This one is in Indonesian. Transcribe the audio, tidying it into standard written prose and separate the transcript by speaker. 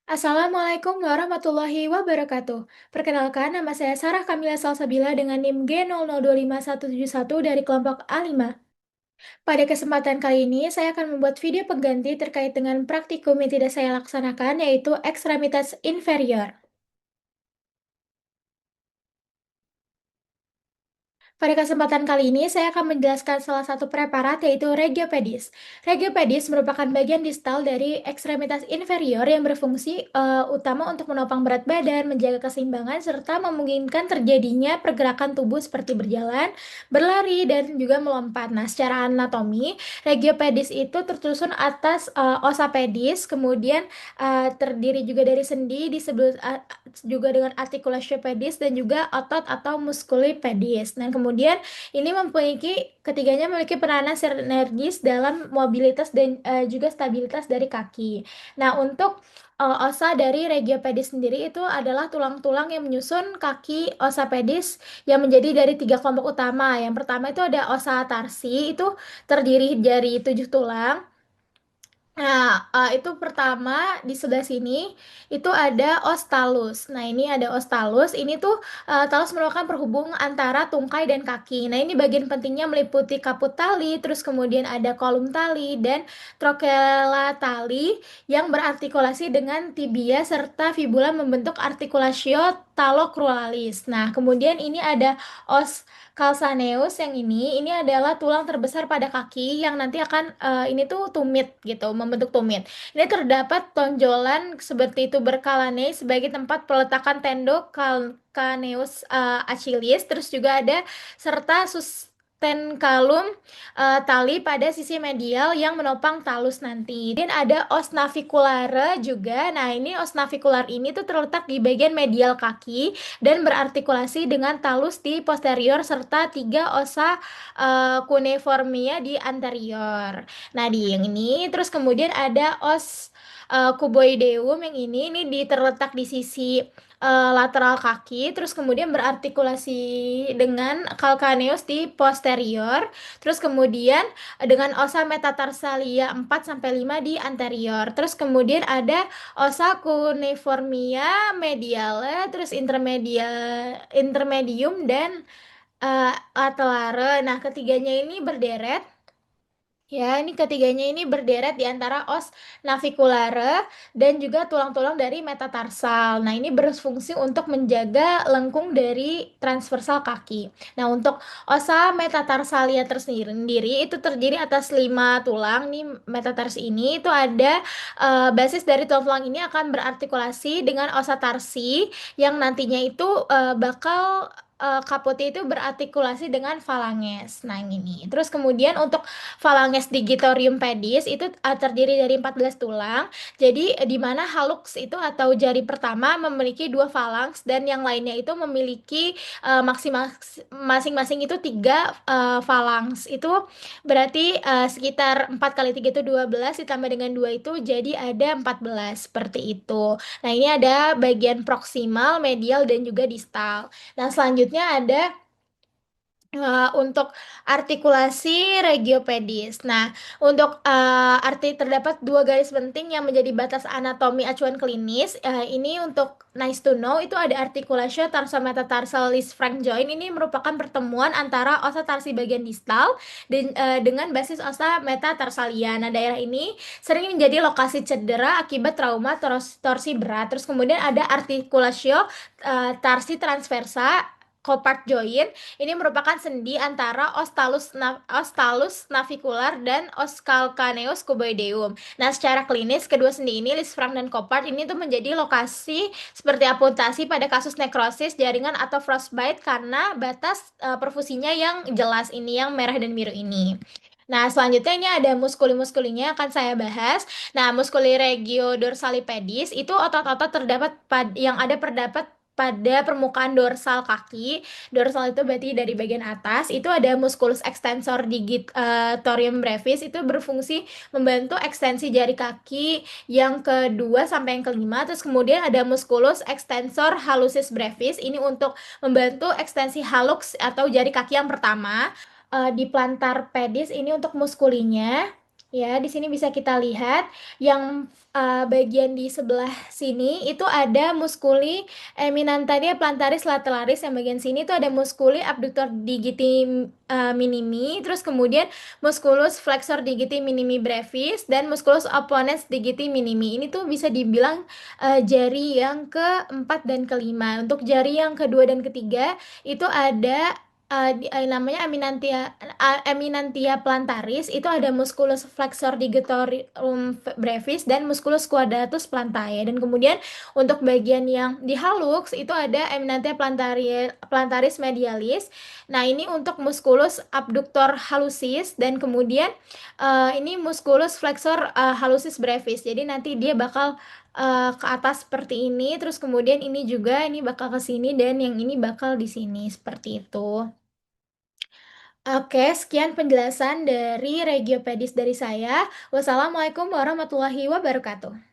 Speaker 1: Assalamualaikum warahmatullahi wabarakatuh. Perkenalkan, nama saya Sarah Kamila Salsabila dengan NIM G002171 dari kelompok A5. Pada kesempatan kali ini, saya akan membuat video pengganti terkait dengan praktikum yang tidak saya laksanakan, yaitu ekstremitas inferior. Pada kesempatan kali ini, saya akan menjelaskan salah satu preparat yaitu Regiopedis. Regiopedis merupakan bagian distal dari ekstremitas inferior yang berfungsi utama untuk menopang berat badan, menjaga keseimbangan, serta memungkinkan terjadinya pergerakan tubuh seperti berjalan, berlari, dan juga melompat. Nah, secara anatomi, Regiopedis itu tersusun atas osa pedis, kemudian terdiri juga dari sendi, disebut juga dengan articulatio pedis, dan juga otot atau musculi pedis. Nah, kemudian ini ketiganya memiliki peranan sinergis dalam mobilitas dan juga stabilitas dari kaki. Nah, untuk osa dari regiopedis sendiri itu adalah tulang-tulang yang menyusun kaki osa pedis yang menjadi dari tiga kelompok utama. Yang pertama itu ada osa tarsi, itu terdiri dari 7 tulang. Nah, itu pertama di sebelah sini itu ada os talus. Nah, ini ada os talus. Ini tuh talus merupakan perhubung antara tungkai dan kaki. Nah, ini bagian pentingnya meliputi kaput tali, terus kemudian ada kolum tali dan trokela tali yang berartikulasi dengan tibia serta fibula membentuk articulatio talocruralis. Nah, kemudian ini ada os calcaneus yang ini adalah tulang terbesar pada kaki yang nanti akan ini tuh tumit gitu, membentuk tumit. Ini terdapat tonjolan seperti itu berkalane sebagai tempat peletakan tendo calcaneus achilis, terus juga ada serta sustenculum tali pada sisi medial yang menopang talus nanti. Dan ada os naviculare juga. Nah, ini os navicular ini tuh terletak di bagian medial kaki dan berartikulasi dengan talus di posterior serta tiga osa cuneiformia di anterior. Nah, di yang ini terus kemudian ada os cuboideum yang ini terletak di sisi lateral kaki, terus kemudian berartikulasi dengan calcaneus di posterior, terus kemudian dengan osa metatarsalia 4 sampai 5 di anterior. Terus kemudian ada osa cuneiformia mediale, terus intermedium dan laterale. Nah, ketiganya ini berderet. Ya, ini ketiganya ini berderet di antara os naviculare dan juga tulang-tulang dari metatarsal. Nah, ini berfungsi untuk menjaga lengkung dari transversal kaki. Nah, untuk osa metatarsalia tersendiri itu terdiri atas 5 tulang. Nih, metatarsal ini itu ada basis dari tulang-tulang ini akan berartikulasi dengan osa tarsi yang nantinya itu bakal kapotnya itu berartikulasi dengan falanges. Nah, ini. Terus kemudian untuk Phalanges digitorium pedis itu terdiri dari 14 tulang. Jadi di mana hallux itu atau jari pertama memiliki 2 phalanx dan yang lainnya itu memiliki masing-masing itu 3 phalanx. Itu berarti sekitar 4 kali 3 itu 12 ditambah dengan 2 itu jadi ada 14 seperti itu. Nah, ini ada bagian proksimal, medial dan juga distal. Nah, selanjutnya ada untuk artikulasi regiopedis. Nah, untuk terdapat 2 garis penting yang menjadi batas anatomi acuan klinis. Ini untuk nice to know itu ada articulatio tarsometatarsal Frank joint. Ini merupakan pertemuan antara osa tarsi bagian distal dan dengan basis osa metatarsalia. Nah, daerah ini sering menjadi lokasi cedera akibat trauma torsi berat. Terus kemudian ada articulatio tarsi transversa Copart joint. Ini merupakan sendi antara os talus navicular dan os calcaneus cuboideum. Nah, secara klinis kedua sendi ini, Lisfranc dan Copart ini tuh menjadi lokasi seperti amputasi pada kasus nekrosis jaringan atau frostbite karena batas perfusinya yang jelas ini yang merah dan biru ini. Nah, selanjutnya ini ada muskuli-muskulinya akan saya bahas. Nah, muskuli regio dorsalipedis itu otot-otot yang terdapat pada permukaan dorsal kaki. Dorsal itu berarti dari bagian atas. Itu ada musculus extensor digitorium brevis, itu berfungsi membantu ekstensi jari kaki yang kedua sampai yang kelima. Terus kemudian ada musculus extensor hallucis brevis, ini untuk membantu ekstensi hallux atau jari kaki yang pertama. Di plantar pedis ini untuk muskulinya. Ya, di sini bisa kita lihat yang bagian di sebelah sini itu ada muskuli eminentia plantaris lateralis, yang bagian sini itu ada muskuli abductor digiti minimi, terus kemudian musculus flexor digiti minimi brevis dan musculus opponens digiti minimi. Ini tuh bisa dibilang jari yang keempat dan kelima. Untuk jari yang kedua dan ketiga itu ada namanya eminentia plantaris, itu ada musculus flexor digitorum brevis dan musculus quadratus plantae. Dan kemudian untuk bagian yang di hallux itu ada eminentia plantaris medialis. Nah, ini untuk musculus abductor hallucis, dan kemudian ini musculus flexor hallucis brevis. Jadi nanti dia bakal ke atas seperti ini, terus kemudian ini juga ini bakal ke sini, dan yang ini bakal di sini seperti itu. Oke, sekian penjelasan dari Regiopedis dari saya. Wassalamualaikum warahmatullahi wabarakatuh.